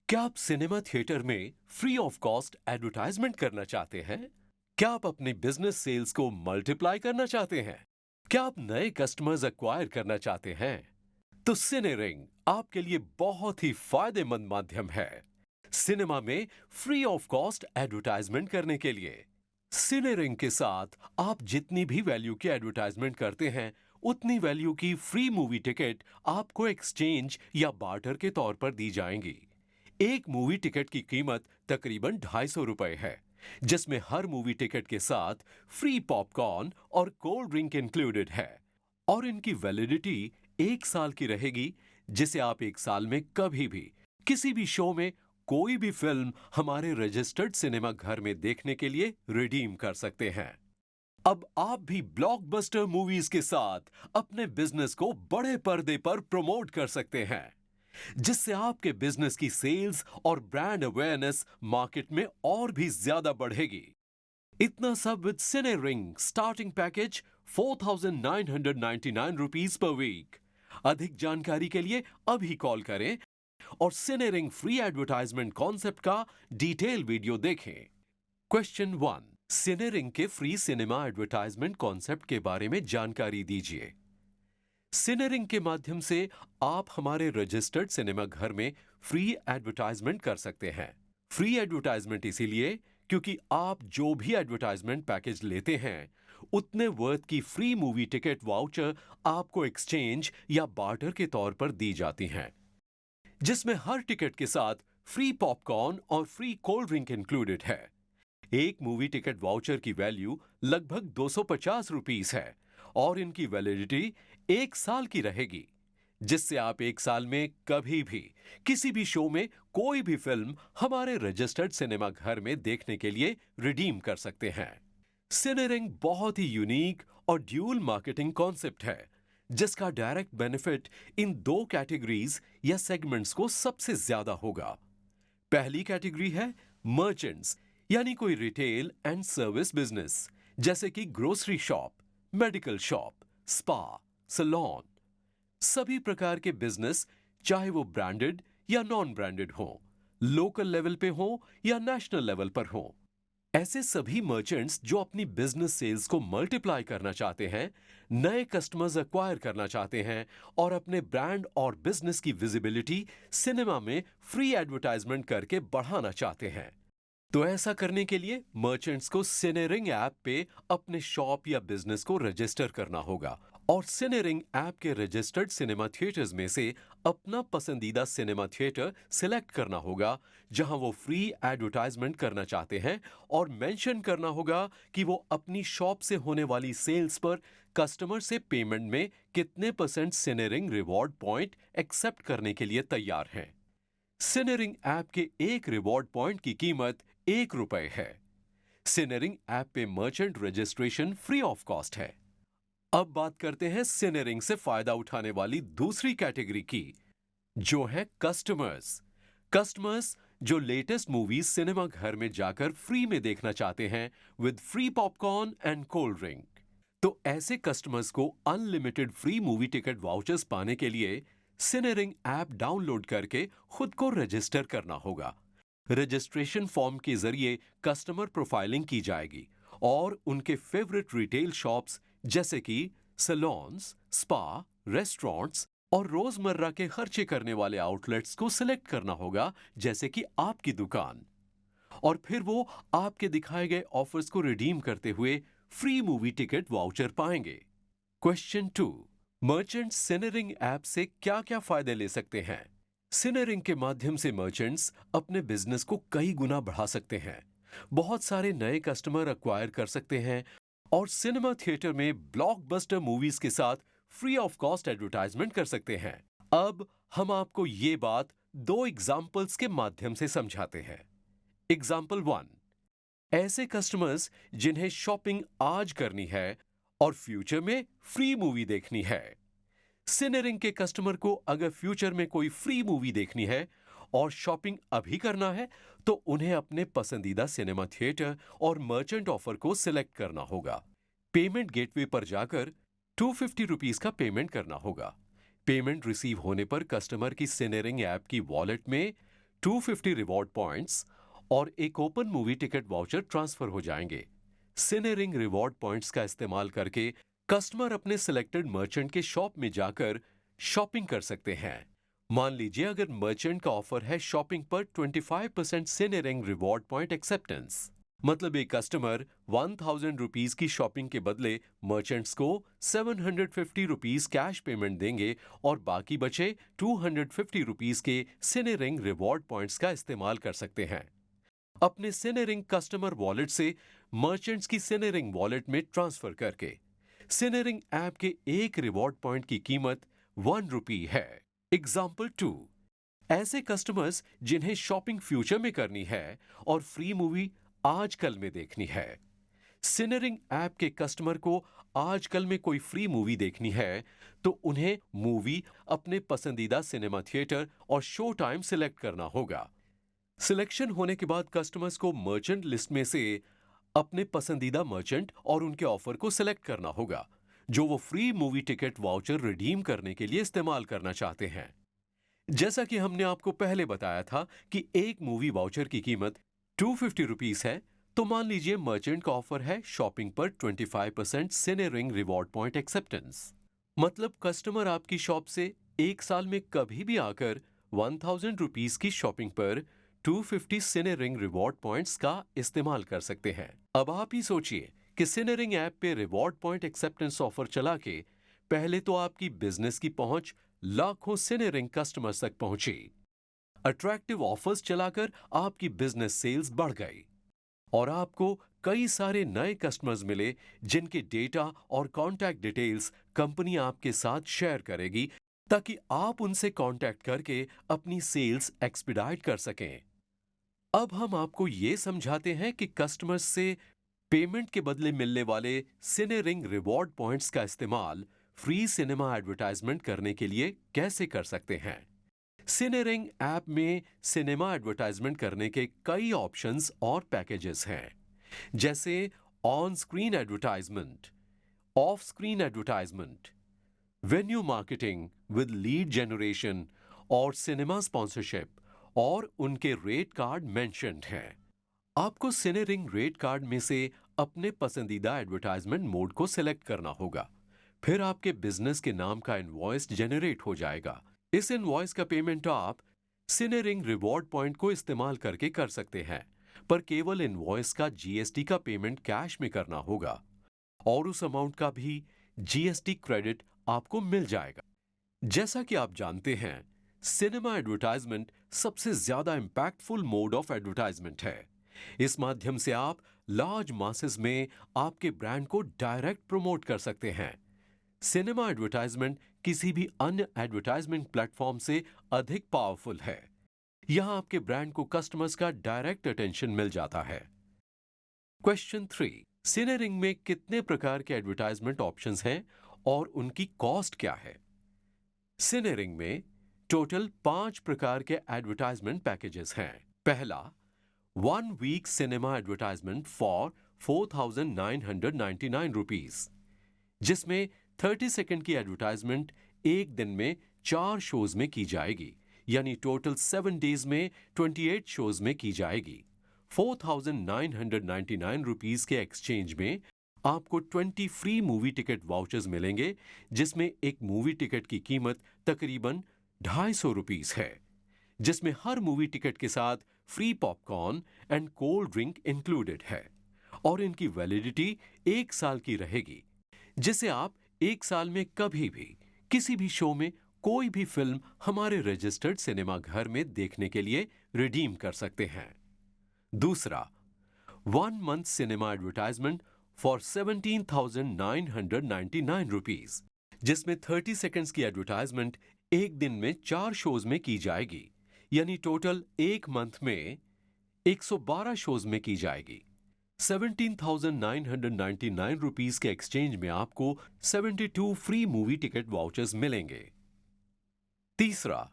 क्या आप cinema theatre में फ्री ऑफ कॉस्ट एडवर्टाइजमेंट करना चाहते हैं? क्या आप अपनी बिजनेस सेल्स को मल्टीप्लाई करना चाहते हैं? क्या आप नए कस्टमर्स एक्वायर करना चाहते हैं? तो सिनेरिंग आपके लिए बहुत ही फायदेमंद माध्यम है सिनेमा में फ्री ऑफ कॉस्ट एडवर्टाइजमेंट करने के लिए। सिनेरिंग के साथ आप जितनी भी वैल्यू की एडवर्टाइजमेंट करते हैं, उतनी वैल्यू की फ्री मूवी टिकट आपको एक्सचेंज या बार्टर के तौर पर दी जाएंगी। एक मूवी टिकट की कीमत तकरीबन ₹250 है, जिसमें हर मूवी टिकट के साथ फ्री पॉपकॉर्न और कोल्ड ड्रिंक इंक्लूडेड है। और इनकी वैलिडिटी 1 साल की रहेगी, जिसे आप 1 साल में कभी भी किसी भी शो में कोई भी फिल्म हमारे रजिस्टर्ड सिनेमा घर में देखने के लिए रिडीम कर सकते हैं। अब आप भी ब्लॉकबस्टर मूवीज के साथ अपने बिजनेस को बड़े पर्दे पर प्रमोट कर सकते हैं, जिससे आपके बिजनेस की सेल्स और ब्रांड अवेयरनेस मार्केट में और भी ज्यादा बढ़ेगी। इतना सब with cine ring starting package ₹4,999 per week. अधिक जानकारी के लिए अभी कॉल करें और सिने रिंग फ्री एडवर्टाइजमेंट कॉन्सेप्ट का डिटेल वीडियो देखें। क्वेश्चन 1, सिने रिंग के फ्री सिनेमा एडवर्टाइजमेंट कॉन्सेप्ट के बारे में जानकारी दीजिए। सिनेरिंग के माध्यम से आप हमारे रजिस्टर्ड सिनेमा घर में फ्री एडवर्टाइजमेंट कर सकते हैं। फ्री एडवर्टाइजमेंट इसीलिए क्योंकि आप जो भी एडवर्टाइजमेंट पैकेज लेते हैं, उतने वर्थ की फ्री मूवी टिकट वाउचर आपको एक्सचेंज या बार्टर के तौर पर दी जाती हैं, जिसमें हर टिकट के साथ फ्री पॉपकॉर्न और फ्री कोल्ड ड्रिंक इंक्लूडेड है। एक मूवी टिकट वाउचर की वैल्यू लगभग ₹250 है और इनकी वैलिडिटी 1 साल की रहेगी, जिससे आप 1 साल में कभी भी किसी भी शो में कोई भी फिल्म हमारे रजिस्टर्ड सिनेमा घर में देखने के लिए रिडीम कर सकते हैं। सिनेरिंग बहुत ही यूनिक और ड्यूल मार्केटिंग कॉन्सेप्ट है, जिसका डायरेक्ट बेनिफिट इन 2 कैटेगरीज या सेगमेंट्स को सबसे ज्यादा होगा। पहली कैटेगरी है मर्चेंट्स, यानी कोई रिटेल एंड सर्विस बिजनेस, जैसे कि grocery shop, medical shop, spa, salon. सभी प्रकार के बिजनेस, चाहे वो ब्रांडेड या नॉन ब्रांडेड हो, लोकल लेवल पे हो या नेशनल लेवल पर हो। ऐसे सभी मर्चेंट्स जो अपनी बिजनेस सेल्स को मल्टीप्लाई करना चाहते हैं, नए कस्टमर्स एक्वायर करना चाहते हैं और अपने ब्रांड और बिजनेस की विजिबिलिटी सिनेमा में फ्री एडवर्टाइजमेंट करके बढ़ाना चाहते हैं। तो ऐसा करने के लिए मर्चेंट्स को सिनेरिंग ऐप पे अपने शॉप या बिजनेस को रजिस्टर करना होगा और सिनेरिंग ऐप के रजिस्टर्ड सिनेमा थिएटर्स में से अपना पसंदीदा सिनेमा थिएटर सिलेक्ट करना होगा, जहां वो फ्री एडवर्टाइजमेंट करना चाहते हैं, और मेंशन करना होगा कि वो अपनी शॉप से होने वाली सेल्स पर कस्टमर से पेमेंट में कितने % सिनेरिंग रिवॉर्ड पॉइंट एक्सेप्ट करने के लिए तैयार हैं। सिनेरिंग ऐप के एक रिवॉर्ड पॉइंट की कीमत ₹1 है। सिनेरिंग ऐप पे merchant registration free of cost है। अब बात करते हैं सिनेरिंग से फायदा उठाने वाली दूसरी कैटेगरी की, जो है कस्टमर्स। कस्टमर्स जो लेटेस्ट मूवीज सिनेमा घर में जाकर फ्री में देखना चाहते हैं with free popcorn and cold drink. तो ऐसे कस्टमर्स को unlimited free movie ticket vouchers पाने के लिए सिनेरिंग ऐप डाउनलोड करके खुद को रजिस्टर करना होगा। रजिस्ट्रेशन फॉर्म के जरिए कस्टमर प्रोफाइलिंग की जाएगी और उनके फेवरेट रिटेल शॉप्स, जैसे कि सैलून्स, स्पा, रेस्टोरेंट्स और रोजमर्रा के खर्चे करने वाले आउटलेट्स को सिलेक्ट करना होगा, जैसे कि आपकी दुकान। और फिर वो आपके दिखाए गए ऑफर्स को रिडीम करते हुए फ्री मूवी टिकट वाउचर पाएंगे। क्वेश्चन 2, मर्चेंट्स सिनेरिंग ऐप से क्या क्या फायदे ले सकते हैं? सिनेरिंग के माध्यम से मर्चेंट्स अपने बिजनेस को कई गुना बढ़ा सकते हैं, बहुत सारे नए कस्टमर अक्वायर कर सकते हैं और सिनेमा थिएटर में ब्लॉकबस्टर मूवीज के साथ फ्री ऑफ कॉस्ट एडवर्टाइजमेंट कर सकते हैं। अब हम आपको ये बात 2 एग्जाम्पल्स के माध्यम से समझाते हैं। एग्जाम्पल 1, ऐसे कस्टमर्स जिन्हें शॉपिंग आज करनी है और फ्यूचर में फ्री मूवी देखनी है। सिनेरिंग के कस्टमर को अगर फ्यूचर में कोई फ्री मूवी देखनी है और शॉपिंग अभी करना है, तो उन्हें अपने पसंदीदा सिनेमा थिएटर और मर्चेंट ऑफर को सिलेक्ट करना होगा। पेमेंट गेटवे पर जाकर ₹250 का पेमेंट करना होगा। पेमेंट रिसीव होने पर कस्टमर की सिनेरिंग ऐप की वॉलेट में 250 रिवॉर्ड पॉइंट्स और एक open movie ticket voucher transfer हो जाएंगे। सिनेरिंग रिवॉर्ड पॉइंट्स का इस्तेमाल करके कस्टमर अपने सिलेक्टेड मर्चेंट के शॉप में जाकर शॉपिंग कर सकते हैं। मान लीजिए अगर मर्चेंट का ऑफर है शॉपिंग पर 25% सिनेरिंग रिवॉर्ड पॉइंट एक्सेप्टेंस, मतलब एक कस्टमर 1000 रुपीज की शॉपिंग के बदले मर्चेंट्स को 750 रुपीज कैश पेमेंट देंगे और बाकी बचे 250 रुपीज के सिनेरिंग रिवॉर्ड पॉइंट्स का इस्तेमाल कर सकते हैं। अपने सिनेरिंग कस्टमर वॉलेट से मर्चेंट्स की सिनेरिंग वॉलेट में ट्रांसफर करके। सिनेरिंग ऐप के एक रिवॉर्ड पॉइंट की कीमत 1 रुपी है। एग्जाम्पल 2, ऐसे कस्टमर्स जिन्हें शॉपिंग फ्यूचर में करनी है और फ्री मूवी आजकल में देखनी है। सिनेरिंग ऐप के कस्टमर को आजकल में कोई फ्री मूवी देखनी है तो उन्हें मूवी अपने पसंदीदा सिनेमा थिएटर और शो टाइम सिलेक्ट करना होगा। सिलेक्शन होने के बाद कस्टमर्स को मर्चेंट लिस्ट में से अपने पसंदीदा मर्चेंट और उनके ऑफर को सिलेक्ट करना होगा जो वो free movie ticket voucher redeem करने के लिए इस्तेमाल करना चाहते हैं। जैसा कि हमने आपको पहले बताया था कि एक मूवी वाउचर की कीमत 250 रुपीस है, तो मान लीजिए मर्चेंट का ऑफर है शॉपिंग पर 25% सिनेरिंग रिवॉर्ड पॉइंट एक्सेप्टेंस। मतलब कस्टमर आपकी शॉप से एक साल में कभी भी आकर 1000 रुपीस की शॉपिंग पर 250 सिनेरिंग रिवॉर्ड पॉइंट्स का इस्तेमाल कर सकते हैं। अब आप ही सोचिए कि सिनेरिंग ऐप पे रिवॉर्ड पॉइंट एक्सेप्टेंस ऑफर चला के पहले तो आपकी बिजनेस की पहुंच लाखों सिनेरिंग कस्टमर्स तक पहुंची। अट्रैक्टिव ऑफर्स चलाकर आपकी बिजनेस सेल्स बढ़ गई और आपको कई सारे नए कस्टमर्स मिले जिनके डेटा और कॉन्टैक्ट डिटेल्स कंपनी आपके साथ शेयर करेगी ताकि आप उनसे कॉन्टैक्ट करके अपनी सेल्स एक्सपीडाइट कर सकें। अब हम आपको ये समझाते हैं कि कस्टमर्स से पेमेंट के बदले मिलने वाले सिनेरिंग रिवॉर्ड पॉइंट्स का इस्तेमाल फ्री सिनेमा एडवर्टाइजमेंट करने के लिए कैसे कर सकते हैं। सिनेरिंग ऐप में सिनेमा एडवर्टाइजमेंट करने के कई ऑप्शंस और पैकेजेस हैं, जैसे on screen advertisement, of screen advertisement, venue marketing with lead generation और सिनेमा स्पॉन्सरशिप, और उनके रेट कार्ड मेंशन्ड हैं। आपको सिनेरिंग रेट कार्ड में से अपने पसंदीदा एडवर्टाइजमेंट मोड को सिलेक्ट करना होगा। फिर आपके बिजनेस के नाम का इनवॉइस जनरेट हो जाएगा। इस इनवॉइस का पेमेंट आप सिनेरिंग रिवॉर्ड पॉइंट को इस्तेमाल करके कर सकते हैं, पर केवल इनवॉइस का जीएसटी का पेमेंट कैश में करना होगा और उस अमाउंट का भी जीएसटी क्रेडिट आपको मिल जाएगा। जैसा कि आप जानते हैं, सिनेमा एडवर्टाइजमेंट सबसे ज्यादा इंपैक्टफुल मोड ऑफ एडवर्टाइजमेंट है। इस माध्यम से आप लार्ज मासेस में आपके ब्रांड को डायरेक्ट प्रमोट कर सकते हैं। सिनेमा एडवर्टाइजमेंट किसी भी अन्य एडवर्टाइजमेंट प्लेटफॉर्म से अधिक पावरफुल है। यहां आपके ब्रांड को कस्टमर्स का डायरेक्ट अटेंशन मिल जाता है। क्वेश्चन 3, सिनेरिंग में कितने प्रकार के एडवर्टाइजमेंट ऑप्शंस हैं और उनकी कॉस्ट क्या है। सिनेरिंग में टोटल 5 प्रकार के एडवर्टाइजमेंट पैकेजेस हैं। पहला, 1 week cinema advertisement for 4999 rupees, जिसमें 30 सेकंड की एडवर्टाइजमेंट एक दिन में 4 शोज में की जाएगी, यानी टोटल 7 डेज में 28 शोज में की जाएगी। 4999 रुपीज के एक्सचेंज में आपको 20 फ्री मूवी टिकट वाउचर्स मिलेंगे, जिसमें एक मूवी टिकट की कीमत तकरीबन 250 रुपीज है, जिसमें हर मूवी टिकट के साथ free popcorn and cold drink included है और इनकी वैलिडिटी 1 साल की रहेगी, जिसे आप 1 साल में कभी भी किसी भी शो में कोई भी फिल्म हमारे रजिस्टर्ड सिनेमा घर में देखने के लिए रिडीम कर सकते हैं। दूसरा, 1 month cinema advertisement for 17,999 rupees, जिसमें 30 सेकंड्स की एडवर्टाइजमेंट एक दिन में 4 शोज में की जाएगी, यानी टोटल एक मंथ में 112 शोज में की जाएगी। 17,999 रुपीज के एक्सचेंज में आपको 72 फ्री मूवी टिकट वाउचर्स मिलेंगे। तीसरा,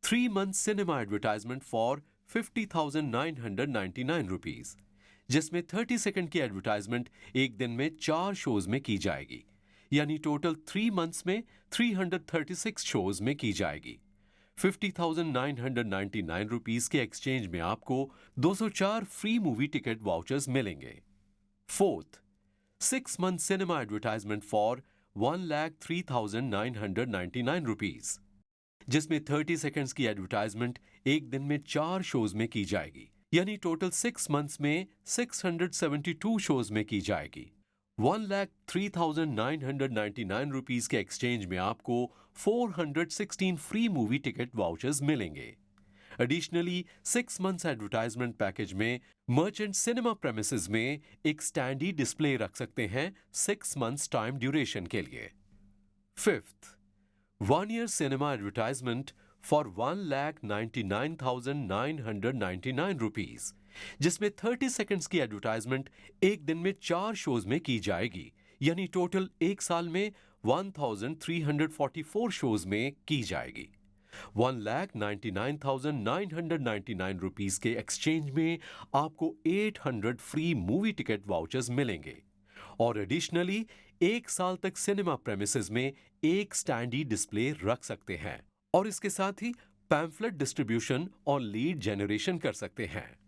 3 month cinema advertisement for 50,999 rupees, जिसमें 30 सेकंड की एडवर्टाइजमेंट एक दिन में 4 शोज में की जाएगी, यानी टोटल 3 मंथ्स में 336 शोज में की जाएगी। 50,999 रुपीस के एक्सचेंज में आपको 204 फ्री मूवी टिकट वाउचर्स मिलेंगे। Fourth, 6 month cinema advertisement for 1,03,999 rupees, जिसमें 30 सेकंड्स की एडवर्टाइजमेंट एक दिन में 4 शोज में की जाएगी, यानी टोटल 6 मंथ्स में 672 शोज में की जाएगी। 1,03,999 रुपीस के एक्सचेंज में आपको 416 फ्री मूवी टिकट वाउचर्स मिलेंगे। एडिशनली 6 मंथ्स एडवर्टाइजमेंट पैकेज में मर्चेंट सिनेमा प्रेमिसेस में एक स्टैंडी डिस्प्ले रख सकते हैं 6 मंथ्स टाइम ड्यूरेशन के लिए। Fifth, 1 year cinema advertisement for 1,99,999 rupees, जिसमें 30 सेकंड्स की एडवर्टाइजमेंट एक दिन में 4 शोज में की जाएगी, यानी टोटल एक साल में 1,344 शोज में की जाएगी। 1,99,999 रुपीस के एक्सचेंज में आपको 800 फ्री मूवी टिकट वाउचर्स मिलेंगे और एडिशनली एक साल तक सिनेमा प्रेमिसेस में एक स्टैंडी डिस्प्ले रख सकते हैं और इसके साथ ही पैम्फलेट डिस्ट्रीब्यूशन और लीड जनरेशन कर सकते हैं।